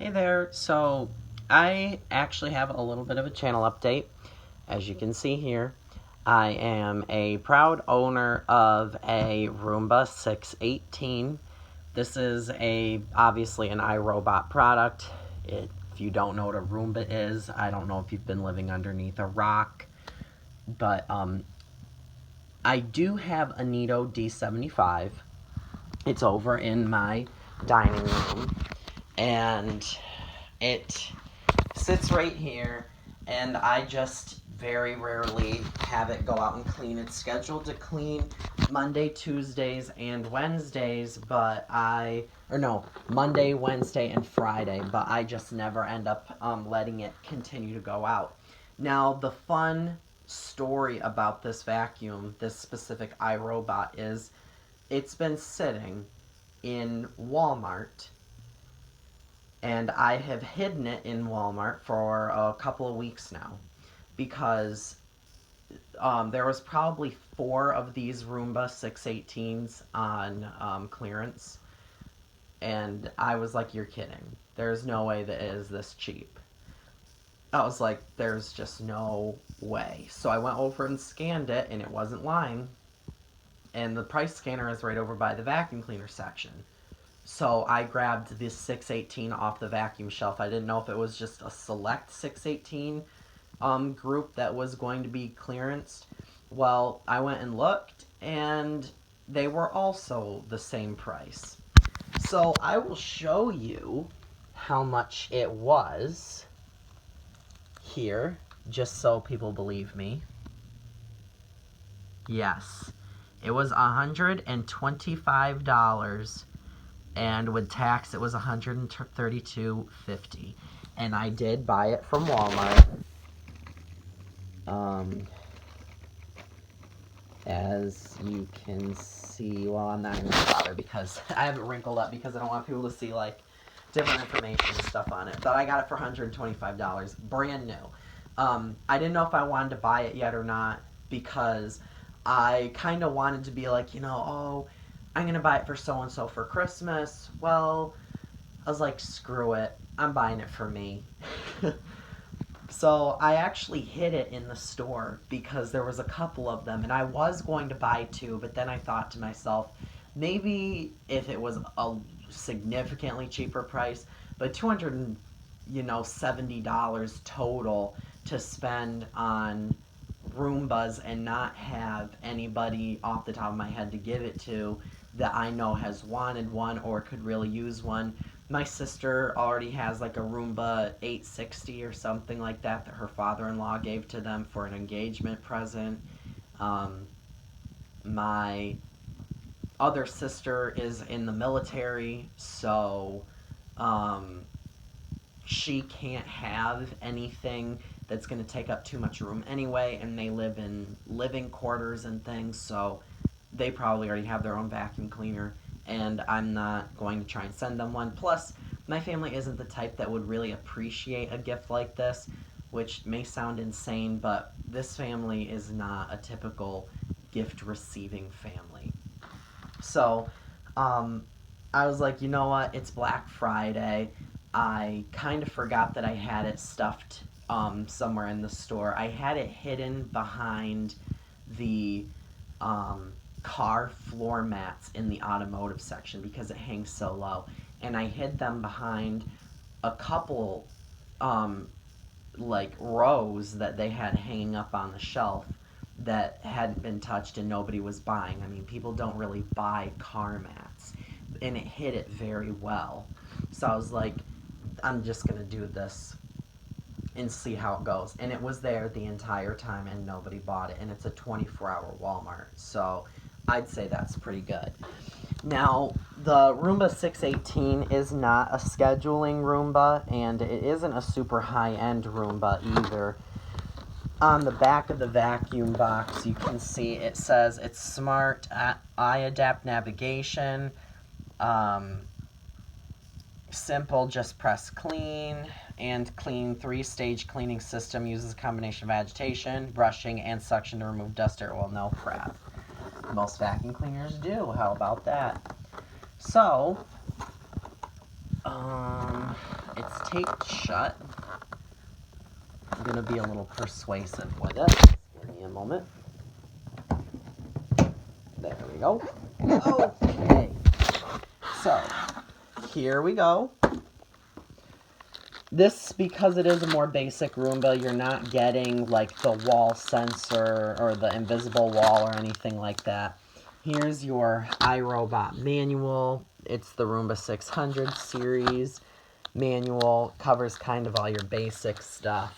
Hey there, so I actually have a little bit of a channel update. As you can see here, I am a proud owner of a Roomba 618. This is obviously an iRobot product. If you don't know what a Roomba is, I don't know if you've been living underneath a rock, but I do have a Nito D75. It's over in my dining room, and it sits right here, and I just very rarely have it go out and clean. It's scheduled to clean Monday, Tuesdays, and Wednesdays, Monday, Wednesday, and Friday, but I just never end up letting it continue to go out. Now, the fun story about this vacuum, this specific iRobot, is it's been sitting in Walmart, and I have hidden it in Walmart for a couple of weeks now because there was probably 4 of these Roomba 618s on clearance, and I was like, you're kidding. There's no way that it is this cheap. I was like, there's just no way. So I went over and scanned it, and it wasn't lying. And the price scanner is right over by the vacuum cleaner section. So I grabbed this 618 off the vacuum shelf. I didn't know if it was just a select 618 group that was going to be clearanced. Well, I went and looked, and they were also the same price. So I will show you how much it was here, just so people believe me. Yes, it was $125. And with tax, it was $132.50, and I did buy it from Walmart. As you can see, well, I'm not going to bother because I have it wrinkled up because I don't want people to see like different information and stuff on it. But I got it for $125, brand new. I didn't know if I wanted to buy it yet or not because I kind of wanted to be like, I'm going to buy it for so-and-so for Christmas. Well, I was like, screw it. I'm buying it for me. So I actually hid it in the store because there was a couple of them, and I was going to buy 2, but then I thought to myself, maybe if it was a significantly cheaper price, but $270 total to spend on Roombas and not have anybody off the top of my head to give it to that I know has wanted one or could really use one. My sister already has like a Roomba 860 or something like that her father-in-law gave to them for an engagement present. My other sister is in the military, so she can't have anything that's going to take up too much room anyway, and they live in living quarters and things, so they probably already have their own vacuum cleaner, and I'm not going to try and send them one. Plus, my family isn't the type that would really appreciate a gift like this, which may sound insane, but this family is not a typical gift-receiving family. So, I was like, you know what, it's Black Friday. I kind of forgot that I had it stuffed somewhere in the store. I had it hidden behind the car floor mats in the automotive section because it hangs so low. And I hid them behind a couple rows that they had hanging up on the shelf that hadn't been touched and nobody was buying. I mean, people don't really buy car mats. And it hid it very well. So I was like, I'm just going to do this and see how it goes. And it was there the entire time and nobody bought it. And it's a 24-hour Walmart. So I'd say that's pretty good. Now, the Roomba 618 is not a scheduling Roomba, and it isn't a super high-end Roomba either. On the back of the vacuum box, you can see it says it's smart eye-adapt navigation, simple, just press clean, and clean 3-stage cleaning system uses a combination of agitation, brushing, and suction to remove dust, dirt, well, no crap. Most vacuum cleaners do. How about that? So, it's taped shut. I'm going to be a little persuasive with it. Just give me a moment. There we go. Okay. So, here we go. This, because it is a more basic Roomba, you're not getting like the wall sensor or the invisible wall or anything like that. Here's your iRobot manual. It's the Roomba 600 series manual. Covers kind of all your basic stuff.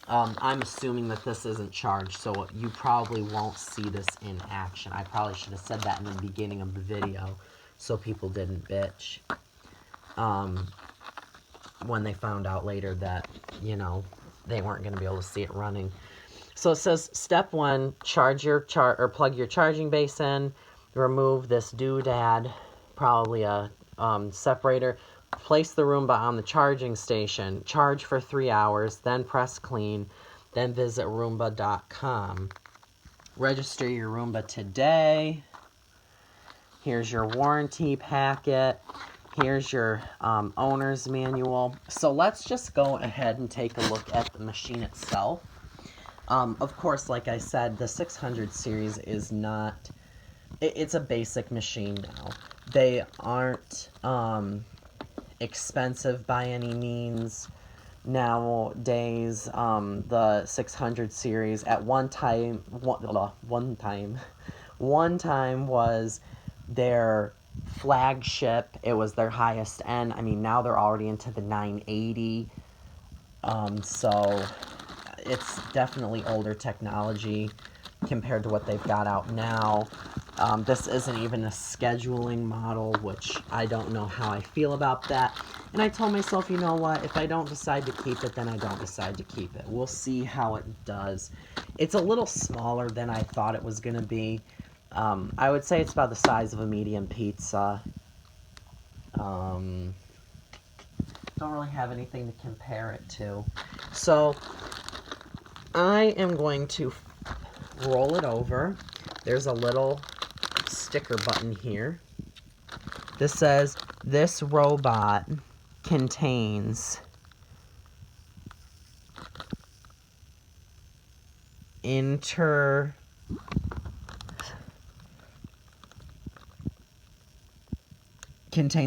I'm assuming that this isn't charged, so you probably won't see this in action. I probably should have said that in the beginning of the video so people didn't bitch. When they found out later that, you know, they weren't going to be able to see it running. So it says, step 1, plug your charging base in, remove this doodad, probably a separator, place the Roomba on the charging station, charge for 3 hours, then press clean, then visit Roomba.com. Register your Roomba today. Here's your warranty packet. Here's your owner's manual. So let's just go ahead and take a look at the machine itself. Of course, like I said, the 600 series is not... It's a basic machine now. They aren't expensive by any means. Nowadays, the 600 series at one time was their flagship. It was their highest end. I mean, now they're already into the 980. So it's definitely older technology compared to what they've got out now. This isn't even a scheduling model, which I don't know how I feel about that. And I told myself, you know what, if I don't decide to keep it, then I don't decide to keep it. We'll see how it does. It's a little smaller than I thought it was going to be. I would say it's about the size of a medium pizza. Don't really have anything to compare it to. So, I am going to roll it over. There's a little sticker button here. This says, this robot contains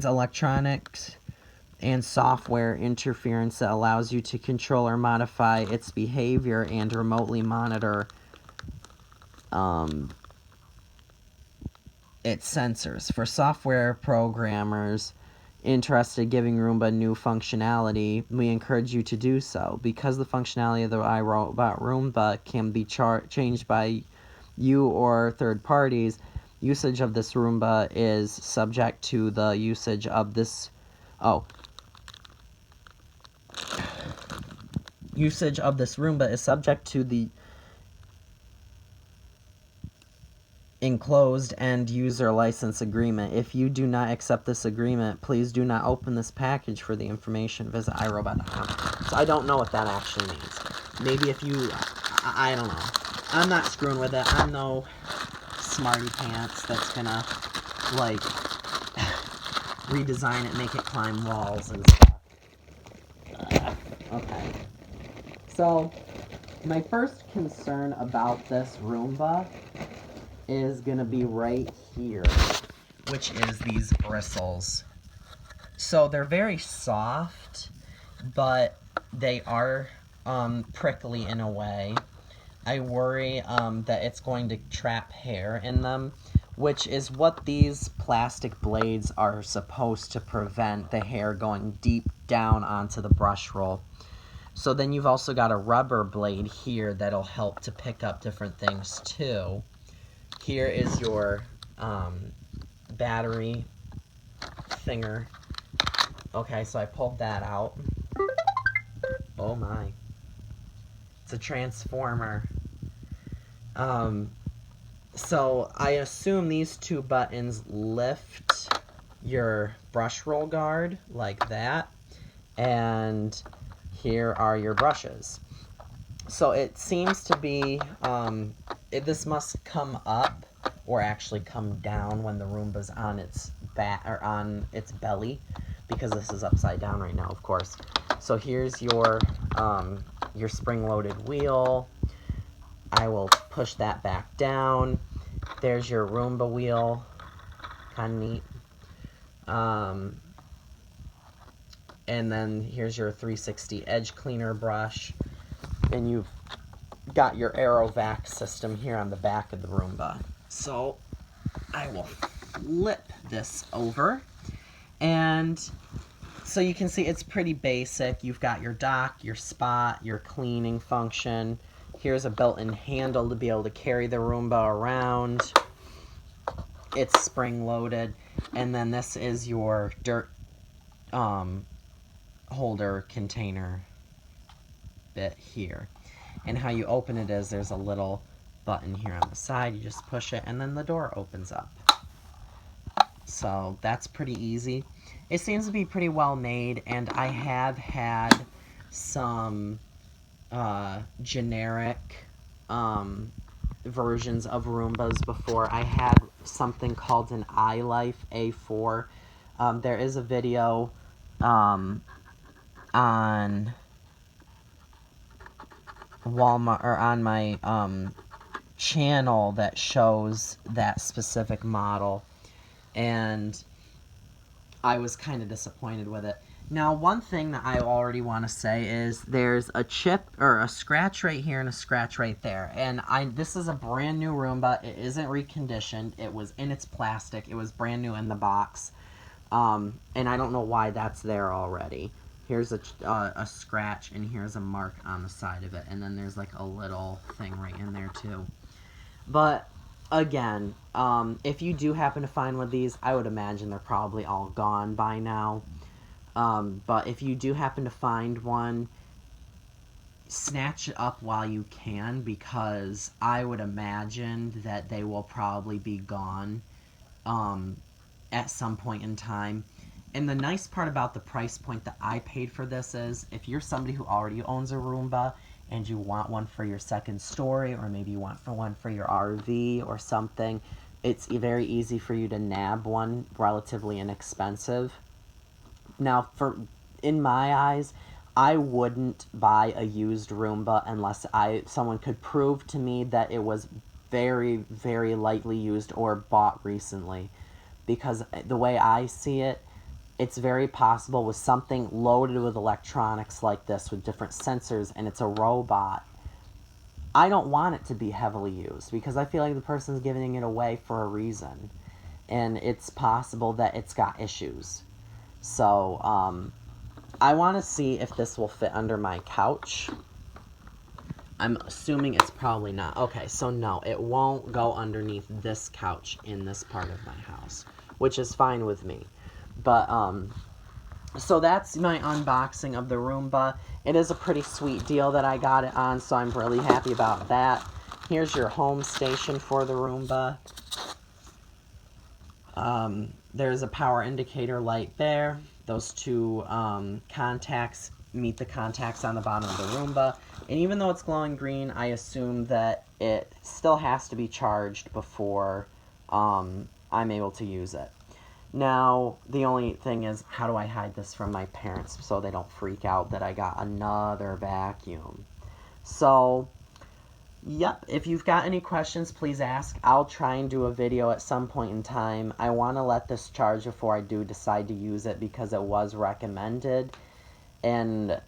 electronics and software interference that allows you to control or modify its behavior and remotely monitor its sensors. For software programmers interested in giving Roomba new functionality, we encourage you to do so. Because the functionality of the iRobot Roomba can be changed by you or third parties, usage of this Roomba is subject to the usage of this... Usage of this Roomba is subject to the enclosed end user license agreement. If you do not accept this agreement, please do not open this package. For the information, visit iRobot.com. So I don't know what that actually means. Maybe if you... I don't know. I'm not screwing with it. I'm no smarty pants that's gonna, like, redesign it, make it climb walls and stuff. Okay. So, my first concern about this Roomba is gonna be right here, which is these bristles. So they're very soft, but they are prickly in a way. I worry that it's going to trap hair in them, which is what these plastic blades are supposed to prevent, the hair going deep down onto the brush roll. So then you've also got a rubber blade here that'll help to pick up different things too. Here is your battery thinger. Okay, so I pulled that out. Oh my. It's a transformer. So I assume these two buttons lift your brush roll guard like that. And here are your brushes. So it seems to be, this must come up or actually come down when the Roomba's on its on its belly. because this is upside down right now, of course. So here's your spring-loaded wheel. I will push that back down. There's your Roomba wheel. Kind of neat. And then here's your 360 edge cleaner brush. And you've got your AeroVac system here on the back of the Roomba. So I will flip this over. And so you can see it's pretty basic. You've got your dock, your spot, your cleaning function. Here's a built-in handle to be able to carry the Roomba around. It's spring-loaded. And then this is your dirt holder container bit here. And how you open it is there's a little button here on the side. You just push it, and then the door opens up. So that's pretty easy. It seems to be pretty well made, and I have had some generic versions of Roombas before. I had something called an iLife A4. There is a video on Walmart, or on my channel, that shows that specific model, and I was kind of disappointed with it. Now, one thing that I already want to say is there's a chip or a scratch right here and a scratch right there. And this is a brand new Roomba. It isn't reconditioned. It was in its plastic. It was brand new in the box. And I don't know why that's there already. Here's a scratch, and here's a mark on the side of it. And then there's like a little thing right in there too. But again, if you do happen to find one of these, I would imagine they're probably all gone by now. But if you do happen to find one, snatch it up while you can, because I would imagine that they will probably be gone at some point in time. And the nice part about the price point that I paid for this is, if you're somebody who already owns a Roomba and you want one for your second story, or maybe you want one for your RV or something, it's very easy for you to nab one relatively inexpensive. Now, in my eyes, I wouldn't buy a used Roomba unless someone could prove to me that it was very, very lightly used or bought recently. Because the way I see it, it's very possible with something loaded with electronics like this, with different sensors, and it's a robot, I don't want it to be heavily used, because I feel like the person's giving it away for a reason. And it's possible that it's got issues. So, I want to see if this will fit under my couch. I'm assuming it's probably not. Okay, so no, it won't go underneath this couch in this part of my house, which is fine with me. But, so that's my unboxing of the Roomba. It is a pretty sweet deal that I got it on, so I'm really happy about that. Here's your home station for the Roomba. There's a power indicator light there. Those two contacts meet the contacts on the bottom of the Roomba. And even though it's glowing green, I assume that it still has to be charged before I'm able to use it. Now, the only thing is, how do I hide this from my parents so they don't freak out that I got another vacuum? So, yep, if you've got any questions, please ask. I'll try and do a video at some point in time. I want to let this charge before I do decide to use it, because it was recommended. And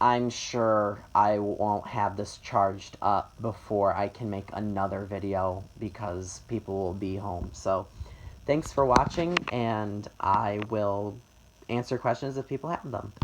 I'm sure I won't have this charged up before I can make another video, because people will be home. So, thanks for watching, and I will answer questions if people have them.